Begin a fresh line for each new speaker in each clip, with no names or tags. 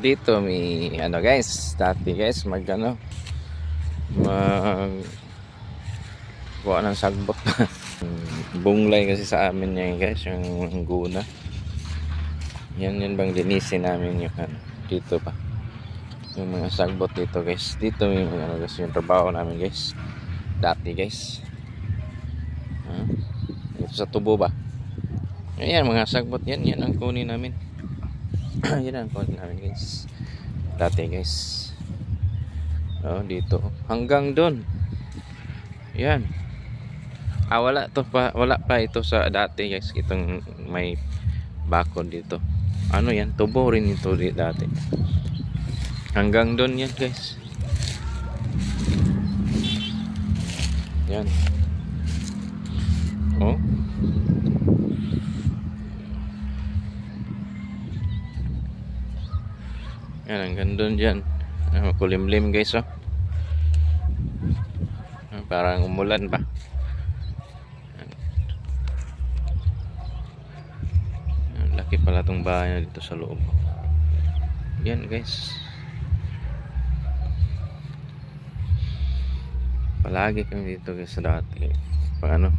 Dito may ano guys, dati guys mag kuha ng sagbot. Bunglay kasi sa amin yan guys, yung guna. Yan bang linisin namin yung dito pa. Yung mga sagbot dito guys. Dito may guys, yung trabaho namin guys. Dati guys. Dito sa tubo ba. Ayan mga sagbot yan ang kunin namin. Yan ang kunin namin guys. Dati guys. Dito hanggang doon. Yan. Wala pa ito sa dati guys. Itong may bakod dito. Ano yan? Tubo rin ito dati. Hanggang doon yan guys. Yan. Yan hanggang doon dyan. Makulimlim guys parang umulan pa. Laki pala itong bahay dito sa loob. Yan guys. Palagi kami dito guys sa dati. Paano?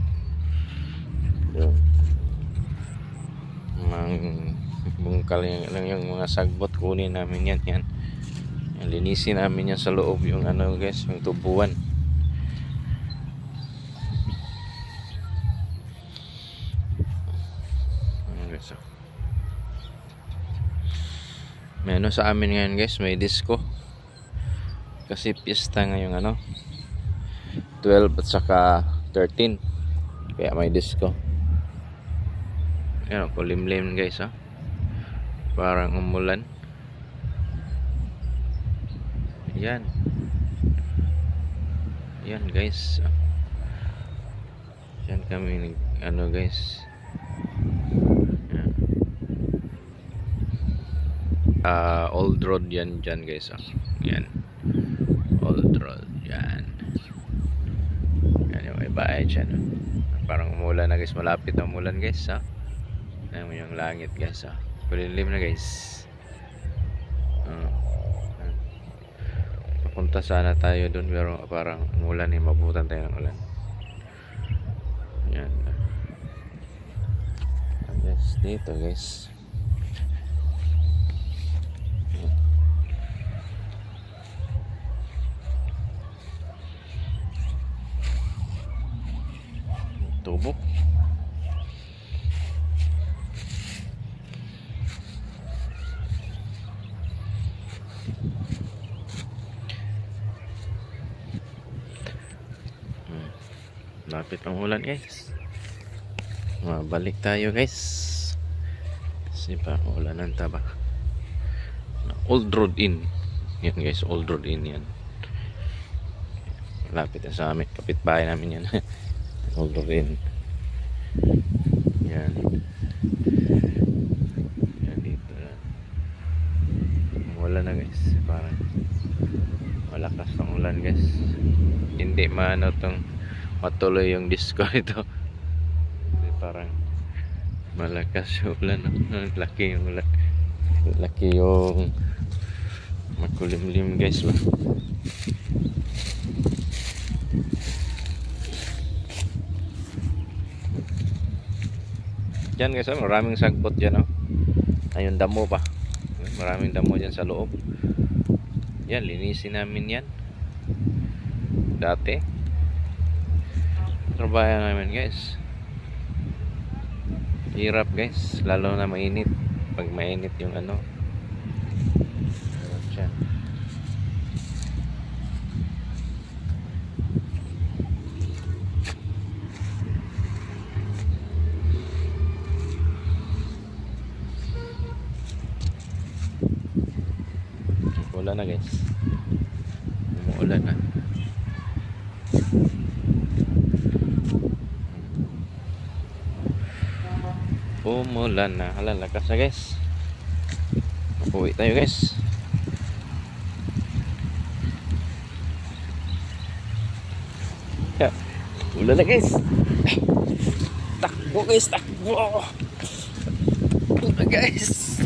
Bungkal yung mga sagbot, kunin namin yan. Linisin namin yan sa loob yung guys, yung tubuan. May sa amin ngayon guys, may disco. Kasi piyesta ngayong 12 at saka 13. Kaya may disco. Yan kulimlim guys parang umulan. Yan guys. Yan kami guys. Old road yan dyan guys. Yan old road yan yung may bahay dyan. Parang umulan na guys, malapit na umulan guys. Ayan mo yung langit guys. Kulilim na guys. Papunta sana tayo dun pero parang umulan mabutan tayo ng ulan. Yan guys, dito guys. Tubo. Lapit ang ulan guys. Balik tayo guys. Kasi pa ulanan taba. Old Road Inn. Yan guys, Old Road Inn yan. Lapit na sa amin, kapitbahay namin yan. Old Road Inn. Yan dito yan. Wala na guys, parang malakas ng ulan guys. Hindi tong matuloy yung disco ito. Parang malakas yung ulan. Laki yung ulan. Laki yung makulimlim guys ba. Diyan guys, maraming sagbot dyan ayun, damo pa. Maraming damo dyan sa loob. Yan, linisin namin yan dati. Trabaho namin guys. Hirap guys, lalo na mainit. Pag mainit yung Diyan. Umuulan na guys. Umuulan na. Umulan na. Hala, lakas na guys. Uwi tayo guys. Ulan na guys. Takbo guys, takbo. Ulan guys.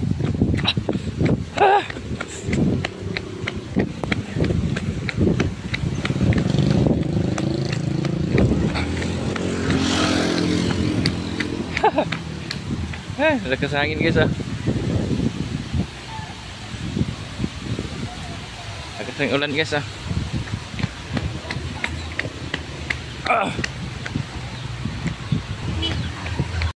Lakas hangin guys ah. Lakas ng ulan guys ah.